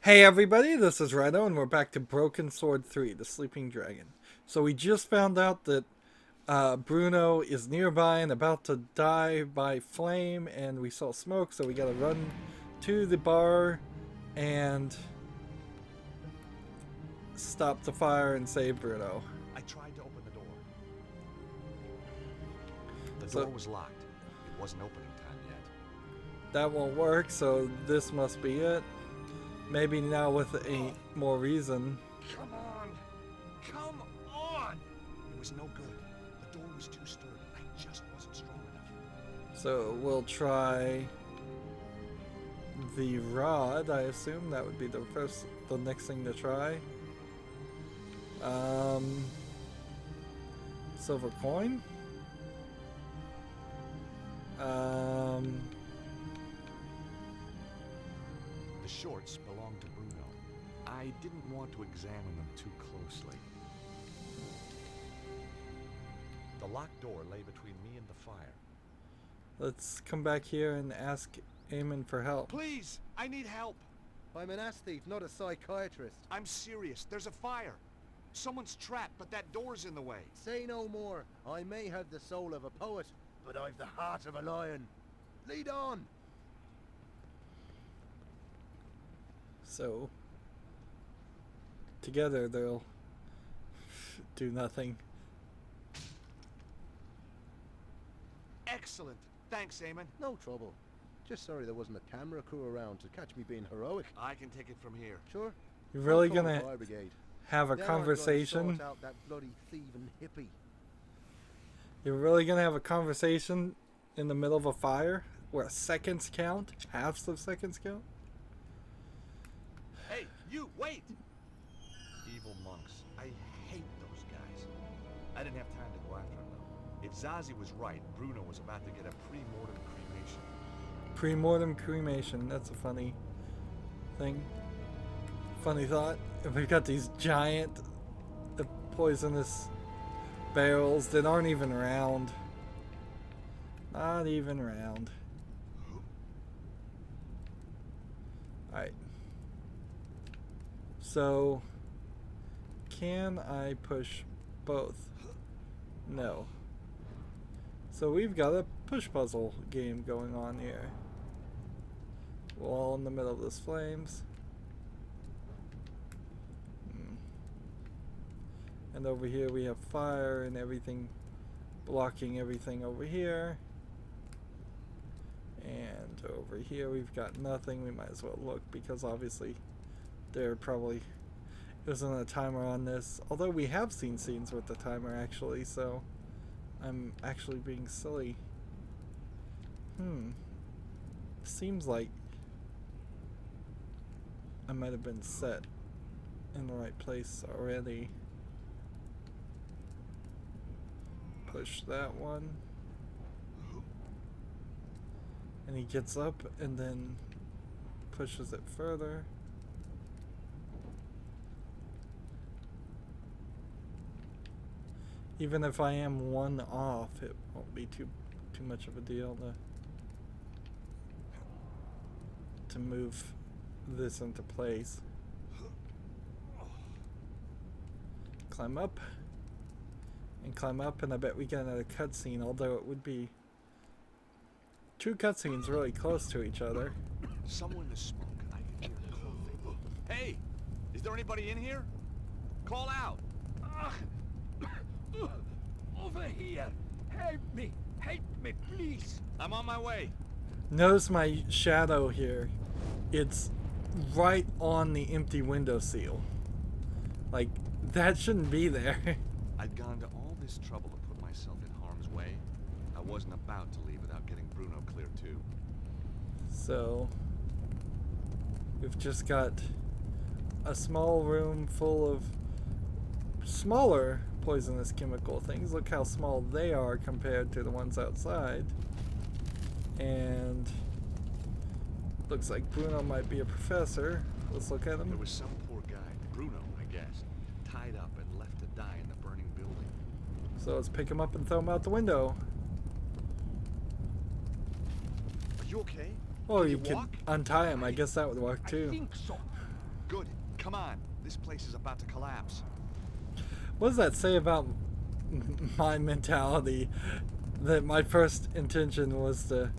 Hey everybody, this is Rydo, and we're back to Broken Sword 3, The Sleeping Dragon. So we just found out that Bruno is nearby and about to die by flame, and we saw smoke, so we gotta run to the bar and stop the fire and save Bruno. I tried to open the door. The door was locked. It wasn't opening time yet. That won't work, so this must be it. Maybe now with a more reason. Come on! Come on! It was no good. The door was too sturdy. I just wasn't strong enough. So we'll try the rod, I assume. That would be the next thing to try. Silver coin. The shorts belonged to Bruno. I didn't want to examine them too closely. The locked door lay between me and the fire. Let's come back here and ask Eamon for help. Please! I need help! I'm an ass thief, not a psychiatrist. I'm serious. There's a fire. Someone's trapped, but that door's in the way. Say no more. I may have the soul of a poet, but I've the heart of a lion. Lead on! So, together they'll do nothing. Excellent. Thanks, Eamon. No trouble. Just sorry there wasn't a camera crew around to catch me being heroic. I can take it from here. Sure. You're really I'll call gonna the fire brigade. have a Then I've gotta conversation? sort out that bloody thieving hippie. You're really gonna have a conversation in the middle of a fire where seconds count? Halves of seconds count? Hey, you, wait! Evil monks. I hate those guys. I didn't have time to go after them, though. If Zazie was right, Bruno was about to get a pre-mortem cremation. Pre-mortem cremation. That's a funny thing. Funny thought. If we've got these giant poisonous barrels that aren't even round. Not even round. Alright. So, can I push both? No. So we've got a push puzzle game going on here. We're all in the middle of this flames. And over here we have fire and everything blocking everything over here. And over here we've got nothing. We might as well look because obviously there probably isn't a timer on this. Although we have seen scenes with the timer actually, so I'm actually being silly. Seems like I might have been set in the right place already. Push that one. And he gets up and then pushes it further. Even if I am one off, it won't be too much of a deal to move this into place. Climb up. And climb up, and I bet we get another cutscene, although it would be two cutscenes really close to each other. Somewhere in the smoke, I can hear clothing. Hey! Is there anybody in here? Call out! Over here! Help me, please! I'm on my way. Notice my shadow here. It's right on the empty window seal. Like, that shouldn't be there. I'd gone to all this trouble to put myself in harm's way. I wasn't about to leave without getting Bruno clear too. So, we've just got a small room full of smaller poisonous chemical things. Look how small they are compared to the ones outside. And looks like Bruno might be a professor. Let's look at him. There was some poor guy, Bruno, I guess, tied up and left to die in the burning building. So let's pick him up and throw him out the window. Are you okay? Or Can you could walk? untie him. I guess that would work I too. think so. Good. Come on. This place is about to collapse. What does that say about my mentality? That my first intention was to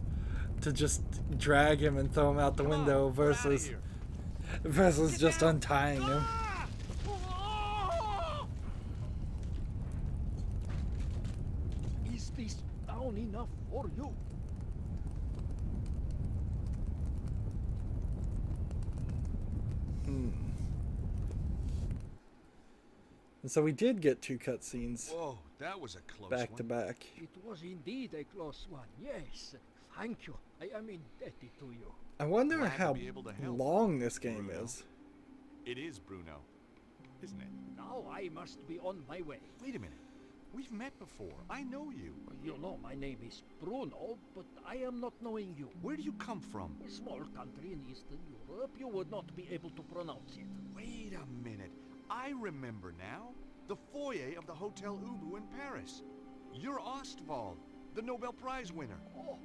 just drag him and throw him out the Come on, window we're outta versus here. versus just down. untying him. Ah! Oh! Is this down enough for you? And so we did get 2 cutscenes Whoa, that was a close back one. to back. It was indeed a close one, yes. Thank you. I am indebted to you. I wonder Glad to how be able to help, long this game Bruno. is. It is Bruno, isn't it? Now I must be on my way. Wait a minute. We've met before. I know you. You know my name is Bruno, but I am not knowing you. Where do you come from? A small country in Eastern Europe, you would not be able to pronounce it. Wait a minute. I remember now. The foyer of the Hotel Ubu in Paris. You're Ostwald, the Nobel Prize winner. Oh,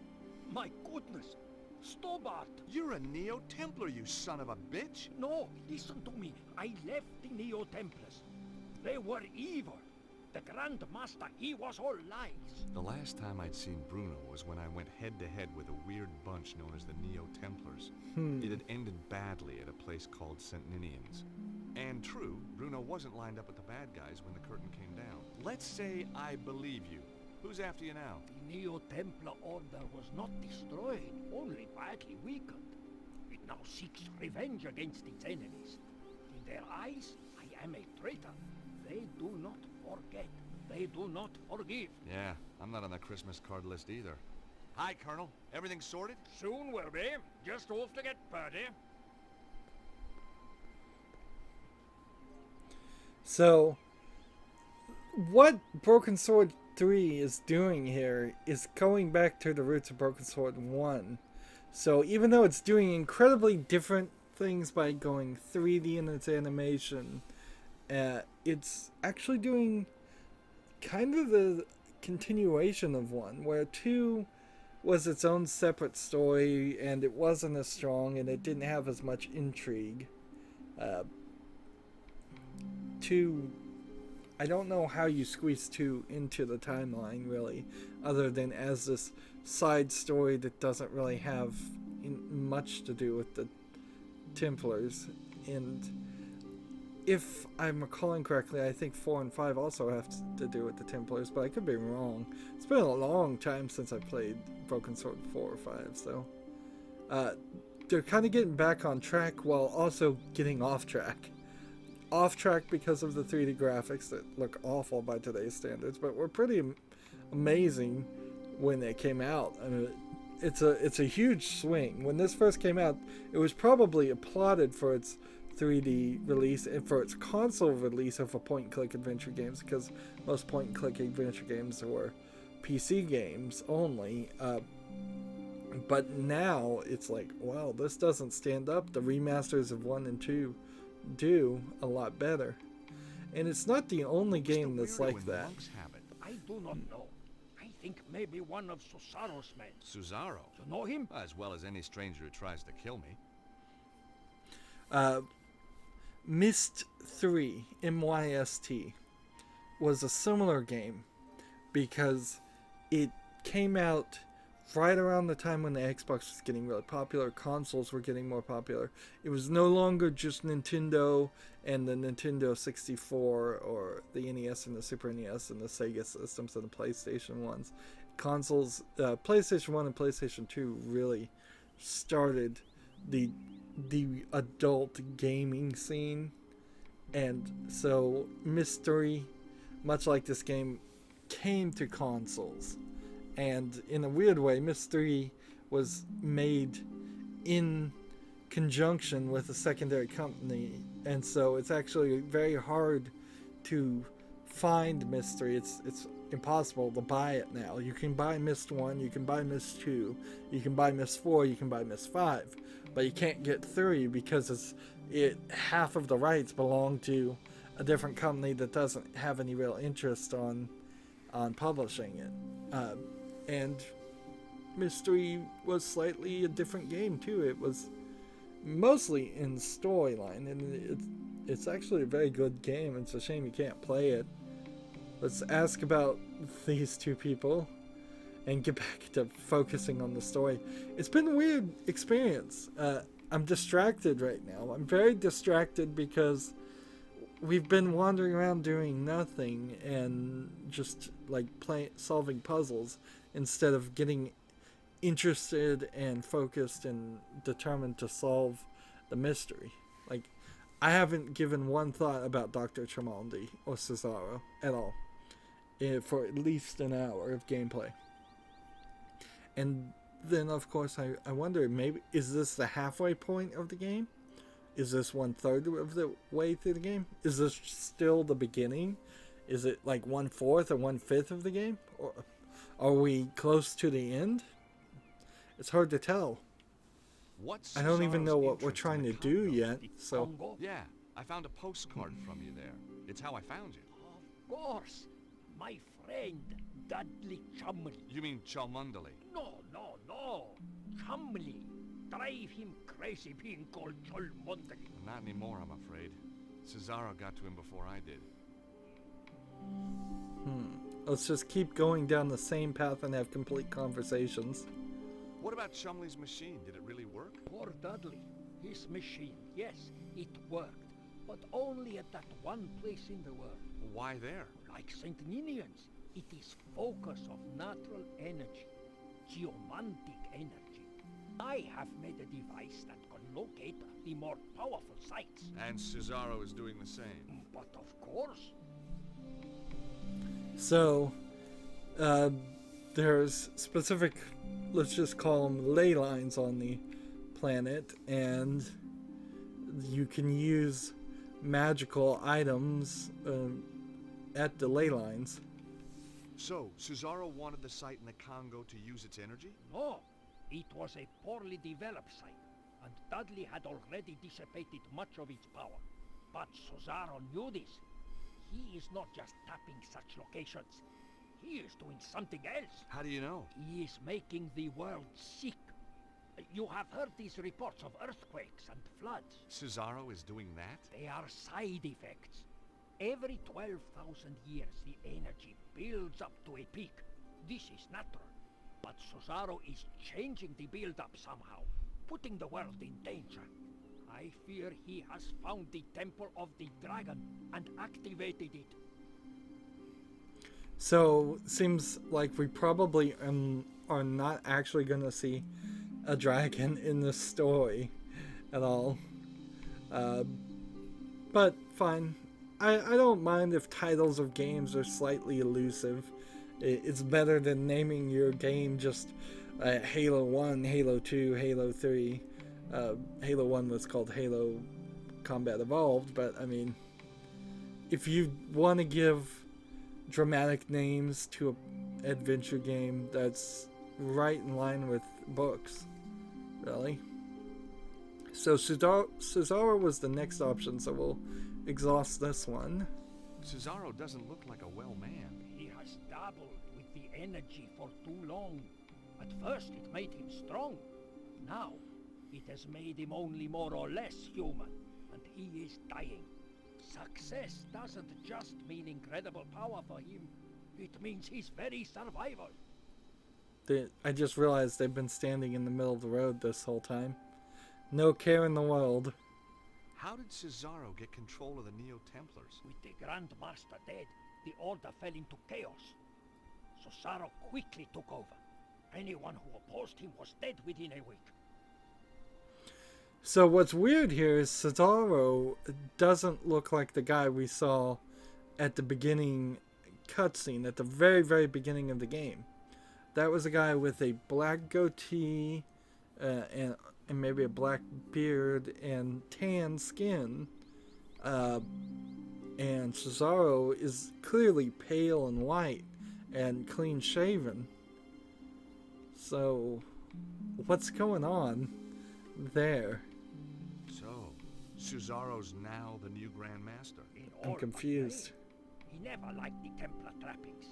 my goodness. Stobbart! You're a Neo-Templar, you son of a bitch. No, listen to me. I left the Neo-Templars. They were evil. The Grand Master, he was all lies. The last time I'd seen Bruno was when I went head-to-head with a weird bunch known as the Neo-Templars. It had ended badly at a place called St. Ninian's. And true, Bruno wasn't lined up with the bad guys when the curtain came down. Let's say I believe you. Who's after you now? The Neo-Templar Order was not destroyed, only badly weakened. It now seeks revenge against its enemies. In their eyes, I am a traitor. They do not forget. They do not forgive. Yeah, I'm not on the Christmas card list either. Hi, Colonel. Everything sorted? Soon will be. Just off to get Purdy. So, what Broken Sword 3 is doing here is going back to the roots of Broken Sword 1. So, even though it's doing incredibly different things by going 3D in its animation, it's actually doing kind of the continuation of 1, where 2 was its own separate story, and it wasn't as strong, and it didn't have as much intrigue. 2, I don't know how you squeeze 2 into the timeline, really, other than as this side story that doesn't really have much to do with the Templars. And if I'm recalling correctly, I think 4 and 5 also have to do with the Templars, but I could be wrong. It's been a long time since I played Broken Sword 4 or 5, so they're kind of getting back on track while also getting off track. Off track because of the 3D graphics that look awful by today's standards, but were pretty amazing when they came out. I mean, it's a huge swing. When this first came out, it was probably applauded for its 3D release and for its console release of a point-and-click adventure games, because most point-and-click adventure games were PC games only. But now it's like, wow, this doesn't stand up. The remasters of 1 and 2 do a lot better, and it's not the only game that's like that. I do not know. I think maybe one of Susaro's men. Susaro? You know him? As well as any stranger who tries to kill me. Myst 3, MYST, was a similar game because it came out right around the time when the Xbox was getting really popular. Consoles were getting more popular. It was no longer just Nintendo and the Nintendo 64 or the NES and the Super NES and the Sega systems and the PlayStation ones. Consoles, PlayStation 1 and PlayStation 2 really started the adult gaming scene. And so Mystery, much like this game, came to consoles. And in a weird way, Myst 3 was made in conjunction with a secondary company, and so it's actually very hard to find Myst 3. It's impossible to buy it now. You can buy Myst 1, you can buy Myst 2, you can buy Myst 4, you can buy Myst 5, but you can't get 3 because half of the rights belong to a different company that doesn't have any real interest on publishing it. And Mystery was slightly a different game too. mostly in storyline, and it's actually a very good game. It's a shame you can't play it. Let's ask about these two people and get back to focusing on the story. It's been a weird experience. I'm distracted right now. I'm very distracted because we've been wandering around doing nothing and just like solving puzzles instead of getting interested and focused and determined to solve the mystery. Like, I haven't given one thought about Dr. Tremonti or Cesaro at all for at least an hour of gameplay. And then, of course, I wonder, maybe, is this the halfway point of the game? Is this 1/3 of the way through the game? Is this still the beginning? Is it like 1/4 or 1/5 of the game? Or are we close to the end? It's hard to tell. What's I don't even Cesaro's know what we're interest in trying the to do Congo? yet, so... Congo? Yeah, I found a postcard from you there. It's how I found you. Of course. My friend, Dudley Chumley. You mean Cholmondeley? No. Chumley. Drive him crazy being called Cholmondeley. Not anymore, I'm afraid. Cesaro got to him before I did. Let's just keep going down the same path and have complete conversations. What about Chumley's machine? Did it really work? Poor Dudley. His machine, yes, it worked. But only at that one place in the world. Why there? Like St. Ninians, it is focus of natural energy. Geomantic energy. I have made a device that can locate the more powerful sites. And Cesaro is doing the same. But of course. So, there's specific, let's just call them ley lines on the planet, and you can use magical items at the ley lines. So, Cesaro wanted the site in the Congo to use its energy? No, it was a poorly developed site, and Dudley had already dissipated much of its power. But Cesaro knew this. He is not just tapping such locations. He is doing something else. How do you know? He is making the world sick. You have heard these reports of earthquakes and floods. Cesaro is doing that? They are side effects. Every 12,000 years, the energy builds up to a peak. This is natural. But Cesaro is changing the build-up somehow, putting the world in danger. I fear he has found the Temple of the Dragon and activated it. So, seems like we probably are not actually going to see a dragon in this story at all. But fine. I don't mind if titles of games are slightly elusive. It's better than naming your game just Halo 1, Halo 2, Halo 3. Halo 1 was called Halo Combat Evolved, but I mean, if you want to give dramatic names to an adventure game, that's right in line with books, really. So Cesaro was the next option, so we'll exhaust this one. Cesaro doesn't look like a well man. He has dabbled with the energy for too long. At first it made him strong. Now it has made him only more or less human, and he is dying. Success doesn't just mean incredible power for him. It means his very survival. I just realized they've been standing in the middle of the road this whole time. No care in the world. How did Cesaro get control of the Neo-Templars? With the Grand Master dead, the Order fell into chaos. Cesaro quickly took over. Anyone who opposed him was dead within a week. So what's weird here is Cesaro doesn't look like the guy we saw at the beginning cutscene, at the very, very beginning of the game. That was a guy with a black goatee and maybe a black beard and tan skin. And Cesaro is clearly pale and white and clean shaven. So what's going on there? So, Cesaro's now the new Grand Master. I'm confused. He never liked the Templar trappings.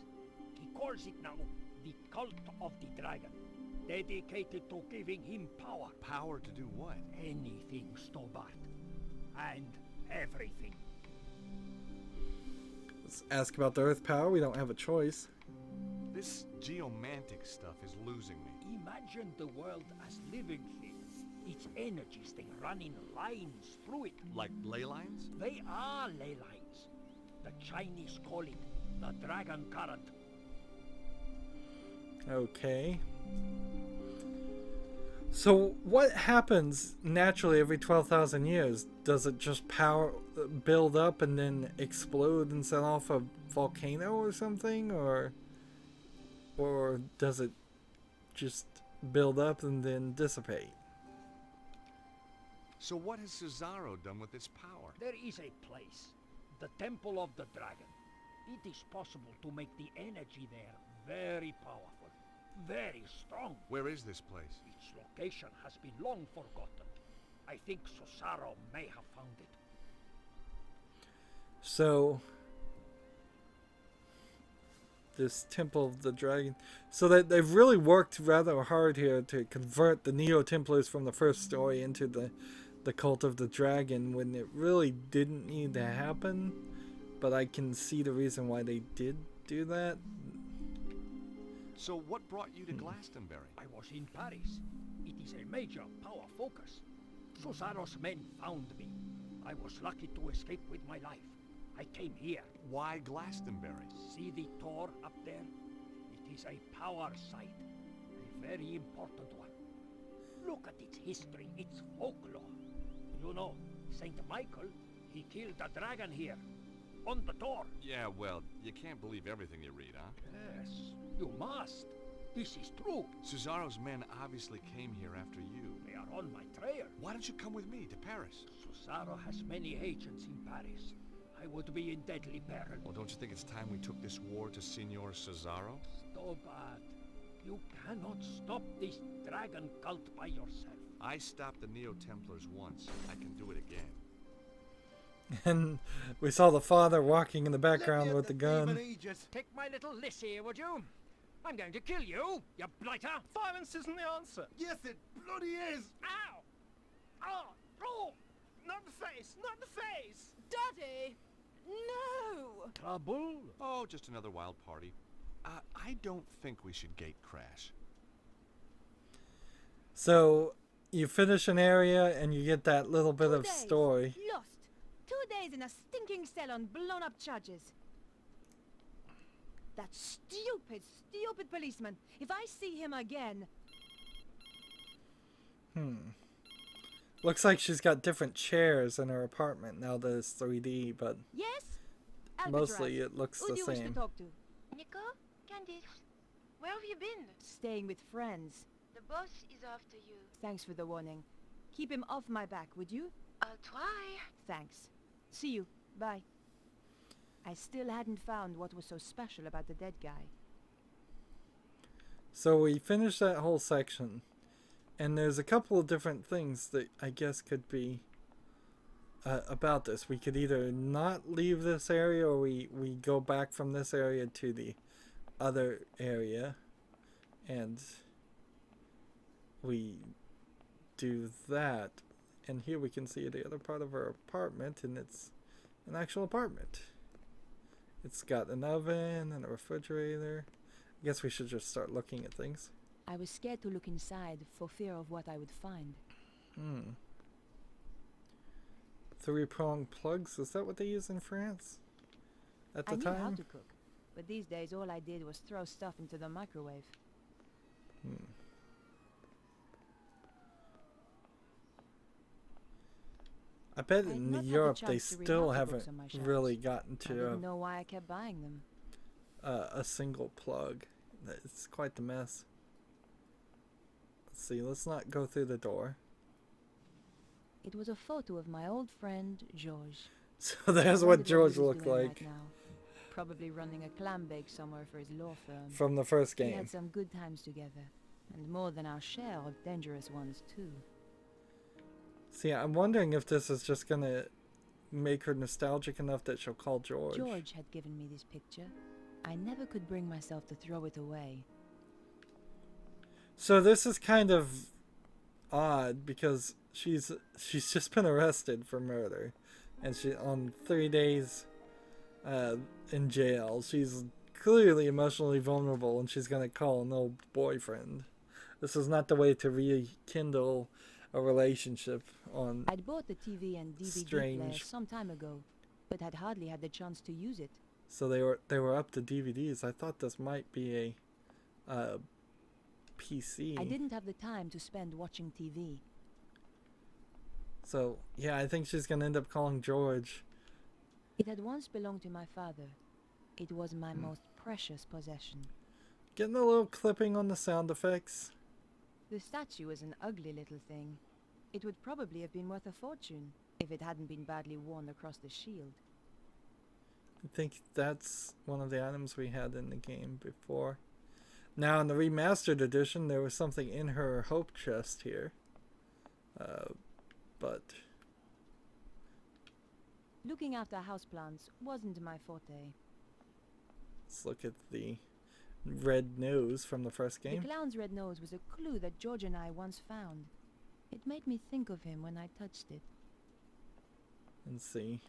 He calls it now the Cult of the Dragon. dedicated to giving him power. Power to do what? Anything, Stobbart. And everything. Let's ask about the Earth power. We don't have a choice. This geomantic stuff is losing me. Imagine the world as living things. Its energies, they run in lines through it. Like ley lines? They are ley lines. The Chinese call it the dragon current. Okay. So what happens naturally every 12,000 years? Does it just build up and then explode and set off a volcano or something? Or does it just build up and then dissipate? So what has Cesaro done with this power? There is a place, the Temple of the Dragon. It is possible to make the energy there very powerful, very strong. Where is this place? Its location has been long forgotten. I think Cesaro may have found it. So this Temple of the Dragon. So that they've really worked rather hard here to convert the Neo-Templars from the first story into the Cult of the Dragon when it really didn't need to happen. But I can see the reason why they did do that. So what brought you to Glastonbury? I was in Paris. It is a major power focus. Cesaro's men found me. I was lucky to escape with my life. I came here. Why Glastonbury? See the Tor up there? It is a power site. A very important one. Look at its history, its folklore. You know, Saint Michael, he killed a dragon here. On the Tor. Yeah, well, you can't believe everything you read, huh? Yes, you must. This is true. Cesaro's men obviously came here after you. They are on my trail. Why don't you come with me to Paris? Cesaro has many agents in Paris. I would be in deadly peril. Well, don't you think it's time we took this war to Signor Cesaro? Stobbart, you cannot stop this dragon cult by yourself. I stopped the Neo-Templars once. I can do it again. And we saw the father walking in the background with the gun. Take my little Lissy, would you? I'm going to kill you, you blighter! Violence isn't the answer. Yes, it bloody is! Ow! Oh! Oh! Not the face, not the face. Daddy! No! Trouble? Oh, just another wild party. I don't think we should gate crash. So you finish an area and you get that little bit of story. Lost. 2 days in a stinking cell on blown up charges. That stupid, stupid policeman. If I see him again... Looks like she's got different chairs in her apartment now that it's 3D, but Yes? mostly it looks Who the do you wish to same. talk to? Nico? Candice? Where have you been? Staying with friends. The boss is after you. Thanks for the warning. Keep him off my back, would you? I'll try. Thanks. See you. Bye. I still hadn't found what was so special about the dead guy. So we finished that whole section, and there's a couple of different things that I guess could be about this. We could either not leave this area, or we go back from this area to the other area, and we do that. And here we can see the other part of our apartment, and it's an actual apartment. It's got an oven and a refrigerator. I guess we should just start looking at things. I was scared to look inside for fear of what I would find. 3-pronged plugs, is that what they use in France at the I knew how time? to cook, but these days all I did was throw stuff into the microwave. I bet I'd in not had the Europe they chance to read still half the haven't books on my shelves. really gotten I to didn't know why I kept buying them. a single plug. It's quite the mess. Let's see, let's not go through the door. It was a photo of my old friend, George. So there's I what wondered George he was looked doing like right now. Probably running a clam bake somewhere for his law firm. from the first We game. had some good times together, and more than our share of dangerous ones too. See, I'm wondering if this is just gonna make her nostalgic enough that she'll call George. George had given me this picture. I never could bring myself to throw it away. So this is kind of odd because she's just been arrested for murder, and she on 3 days in jail. She's clearly emotionally vulnerable, and she's gonna call an old boyfriend. This is not the way to rekindle a relationship on I'd bought the TV and DVD player some time ago, but had hardly had the chance to use it. So they were up to DVDs. I thought this might be a PC. I didn't have the time to spend watching TV. So yeah, I think she's gonna end up calling George. It had once belonged to my father. It was my most precious possession. Getting a little clipping on the sound effects. The statue is an ugly little thing. It would probably have been worth a fortune if it hadn't been badly worn across the shield. I think that's one of the items we had in the game before. Now in the remastered edition, there was something in her hope chest here. But looking after houseplants wasn't my forte. let's look at the red nose from the first game. The clown's red nose was a clue that George and I once found. It made me think of him when I touched it. Let's see.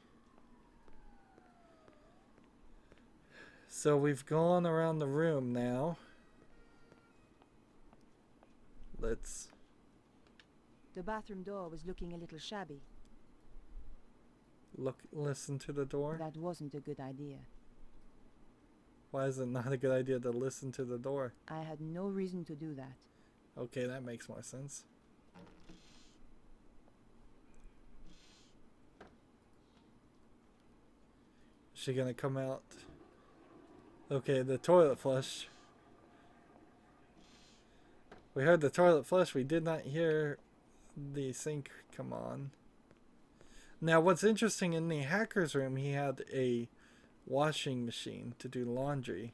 So we've gone around the room now. Let's... The bathroom door was looking a little shabby. Listen to the door. That wasn't a good idea. Why is it not a good idea to listen to the door? I had no reason to do that. Okay, that makes more sense. Is she gonna come out? Okay, the toilet flush. We heard the toilet flush. We did not hear the sink come on. Now, what's interesting, in the hacker's room, he had a washing machine to do laundry.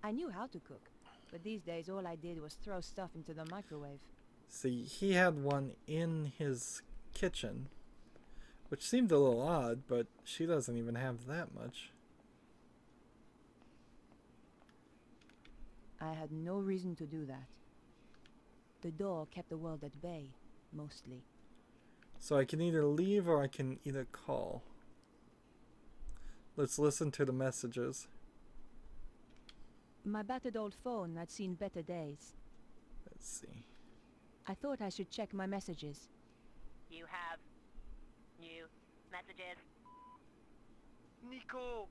I knew how to cook, but these days all I did was throw stuff into the microwave. See, he had one in his kitchen, which seemed a little odd, but she doesn't even have that much. I had no reason to do that. The door kept the world at bay, mostly. So I can either leave or I can either call. Let's listen to the messages. My battered old phone had seen better days. Let's see. I thought I should check my messages. You have new messages. Nico,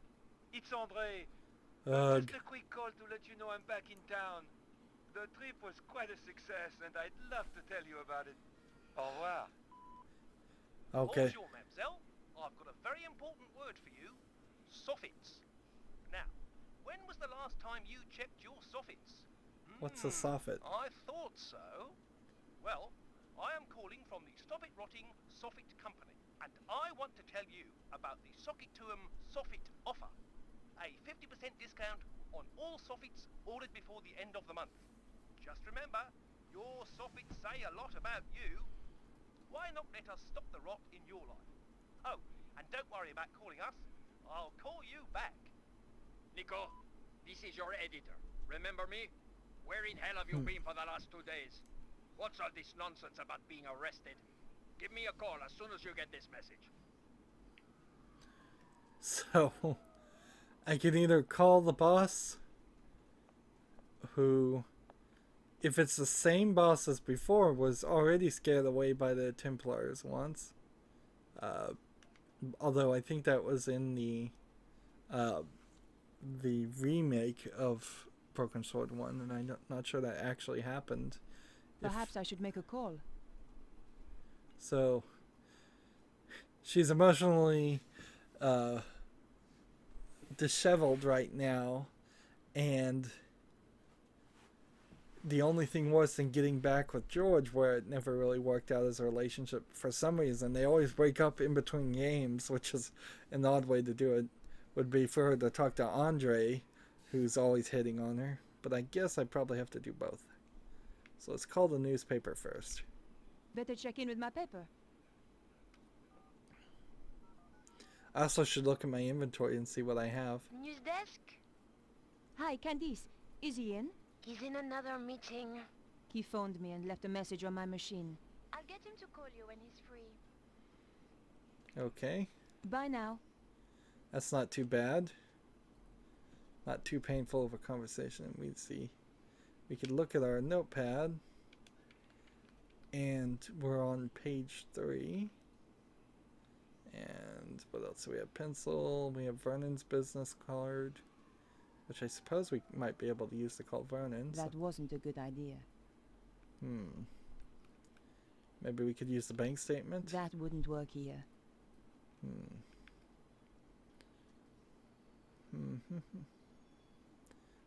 it's André. Ugh. Just a quick call to let you know I'm back in town. The trip was quite a success, and I'd love to tell you about it. Au revoir. Okay. Bonjour, mademoiselle. I've got a very important word for you. Soffits. Now, when was the last time you checked your soffits? What's a soffit? I thought so. Well, I am calling from the Stop It Rotting Soffit Company, and I want to tell you about the Sockituum Soffit offer. A 50% discount on all soffits ordered before the end of the month. Just remember, your soffits say a lot about you. Why not let us stop the rot in your life? Oh, and don't worry about calling us. I'll call you back. Nico, this is your editor. Remember me? Where in hell have you been for the last 2 days? What's all this nonsense about being arrested? Give me a call as soon as you get this message. So, I can either call the boss, who, if it's the same boss as before, was already scared away by the Templars once. Although I think that was in the remake of Broken Sword 1, and I'm not sure that actually happened. Perhaps I should make a call. So, she's emotionally disheveled right now, and the only thing worse than getting back with George, where it never really worked out as a relationship for some reason, they always break up in between games, which is an odd way to do it, would be for her to talk to Andre, who's always hitting on her. But I guess I probably have to do both. So let's call the newspaper first. Better check in with my paper. I also should look at my inventory and see what I have. News desk? Hi, Candice. Is he in? He's in another meeting. He phoned me and left a message on my machine. I'll get him to call you when he's free. Okay. Bye now. That's not too bad. Not too painful of a conversation. We'd see. We could look at our notepad. And we're on page 3. And what else? We have pencil. We have Vernon's business card. Which I suppose we might be able to use to call Vernon. That wasn't a good idea. Maybe we could use the bank statement? That wouldn't work here.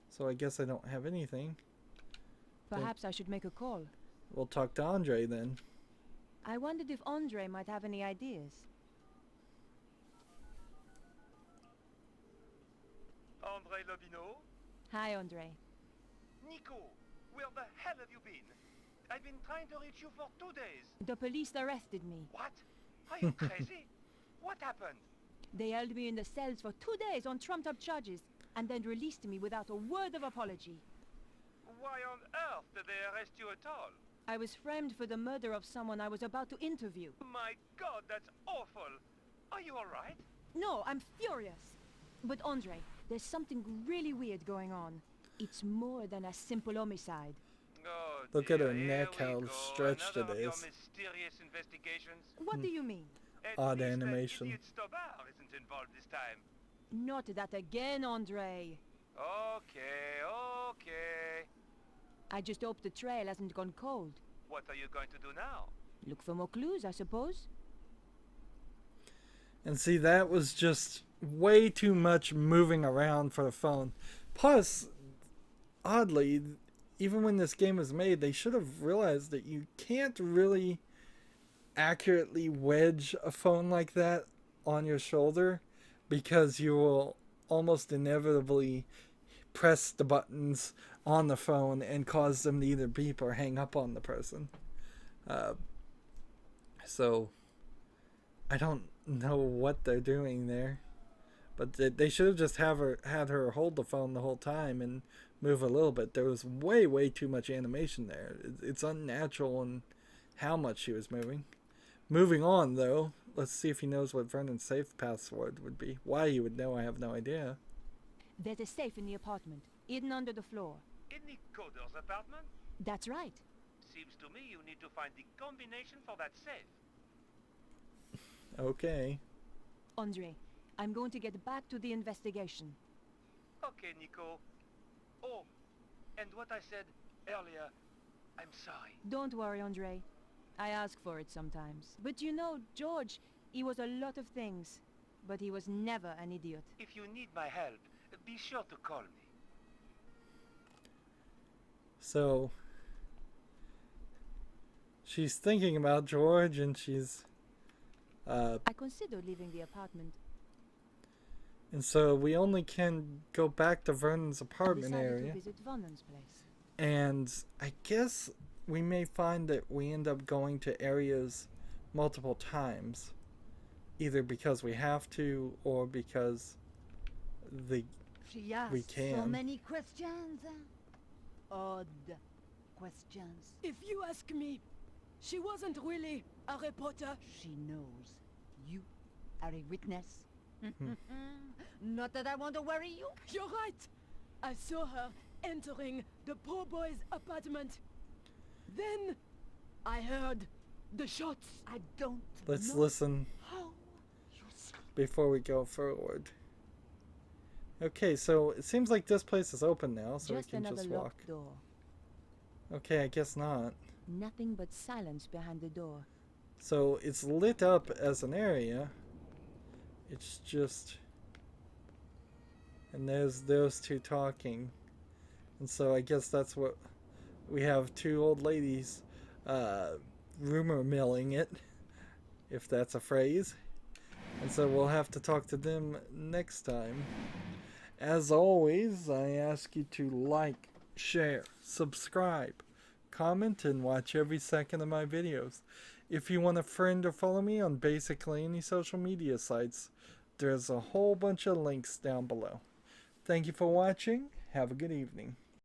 So I guess I don't have anything. Perhaps I should make a call. We'll talk to Andre then. I wondered if Andre might have any ideas. Andre Lobino? Hi, Andre. Nico, where the hell have you been? I've been trying to reach you for 2 days. The police arrested me. What? Are you crazy? What happened? They held me in the cells for 2 days on trumped-up charges, and then released me without a word of apology. Why on earth did they arrest you at all? I was framed for the murder of someone I was about to interview. My God, that's awful. Are you all right? No, I'm furious. But Andre, there's something really weird going on. It's more than a simple homicide. Oh, Look at her dear, neck, here we how go. stretched Another it of your is. mysterious investigations. What do you mean? At Odd least animation. That idiot Stobbart isn't involved this time. Not that again, Andre. Okay. I just hope the trail hasn't gone cold. What are you going to do now? Look for more clues, I suppose. And see, that was just way too much moving around for the phone. Plus, oddly, even when this game was made, they should have realized that you can't really accurately wedge a phone like that on your shoulder, because you will almost inevitably press the buttons on the phone and cause them to either beep or hang up on the person. So I don't know what they're doing there, but they should have just had her hold the phone the whole time and move a little bit. There was way too much animation there. It's unnatural in how much she was moving. Moving on, though, let's see if he knows what Vernon's safe password would be. Why he would know, I have no idea. There's a safe in the apartment, hidden under the floor. In the coder's apartment? That's right. Seems to me you need to find the combination for that safe. Okay. Andre, I'm going to get back to the investigation. Okay, Nico. Oh, and what I said earlier, I'm sorry. Don't worry, Andre. I ask for it sometimes. But you know, George, he was a lot of things. But he was never an idiot. If you need my help, be sure to call me. So she's thinking about George, and she's I considered leaving the apartment. and so we only can go back to Vernon's I apartment decided area, to visit Vernon's place. and I guess we may find that we end up going to areas multiple times, either because we have to or because She asked we can. so many questions. Odd questions. If you ask me, she wasn't really a reporter. She knows you are a witness. Not that I want to worry you. You're right. I saw her entering the poor boy's apartment. Then I heard the shots. I don't Let's know listen how you sleep. before we go forward. Okay, so it seems like this place is open now, so Just we can another just walk. locked door. Okay, I guess not. Nothing but silence behind the door. So it's lit up as an area. It's just... And there's those two talking. And so I guess that's what... We have two old ladies rumor milling it, if that's a phrase. And so we'll have to talk to them next time. As always, I ask you to like, share, subscribe, comment, and watch every second of my videos. If you want a friend or follow me on basically any social media sites, there's a whole bunch of links down below. Thank you for watching. Have a good evening.